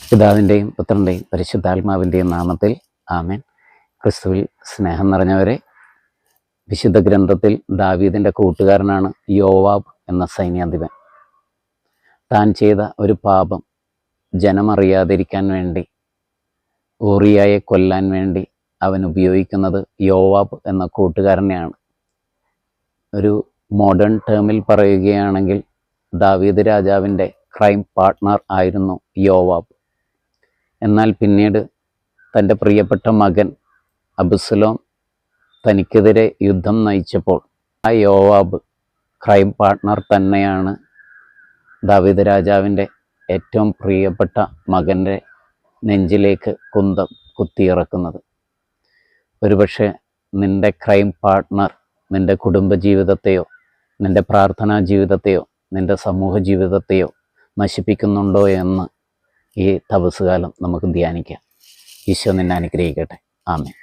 പിതാവിൻ്റെയും പുത്രൻ്റെയും പരിശുദ്ധാത്മാവിൻ്റെയും നാമത്തിൽ ആമേൻ. ക്രിസ്തുവിൽ സ്നേഹം നിറഞ്ഞവരെ, വിശുദ്ധ ഗ്രന്ഥത്തിൽ ദാവീദിൻ്റെ കൂട്ടുകാരനാണ് യോവാബ് എന്ന സൈന്യാധിപൻ. താൻ ചെയ്ത ഒരു പാപം ജനമറിയാതിരിക്കാൻ വേണ്ടി, ഊറിയായെ കൊല്ലാൻ വേണ്ടി അവൻ ഉപയോഗിക്കുന്നത് യോവാബ് എന്ന കൂട്ടുകാരനെയാണ്. ഒരു മോഡേൺ ടേമിൽ പറയുകയാണെങ്കിൽ ദാവീദ് രാജാവിൻ്റെ ക്രൈം പാർട്ട്ണർ ആയിരുന്നു യോവാബ്. എന്നാൽ പിന്നീട് തൻ്റെ പ്രിയപ്പെട്ട മകൻ അബ്സലോം തനിക്കെതിരെ യുദ്ധം നയിച്ചപ്പോൾ ആ യോവാബ് ക്രൈം പാർട്ട്ണർ തന്നെയാണ് ദാവീദ് രാജാവിൻ്റെ ഏറ്റവും പ്രിയപ്പെട്ട മകൻ്റെ നെഞ്ചിലേക്ക് കുന്തം കുത്തിയിറക്കുന്നത്. ഒരുപക്ഷെ നിൻ്റെ ക്രൈം പാർട്ട്ണർ നിൻ്റെ കുടുംബജീവിതത്തെയോ, നിൻ്റെ പ്രാർത്ഥനാ ജീവിതത്തെയോ, നിൻ്റെ സമൂഹ ജീവിതത്തെയോ നശിപ്പിക്കുന്നുണ്ടോ എന്ന് ഈ തപസ്സുകാലം നമുക്ക് ധ്യാനിക്കാം. ഈശോ നിന്നെ അനുഗ്രഹിക്കട്ടെ. ആമേൻ.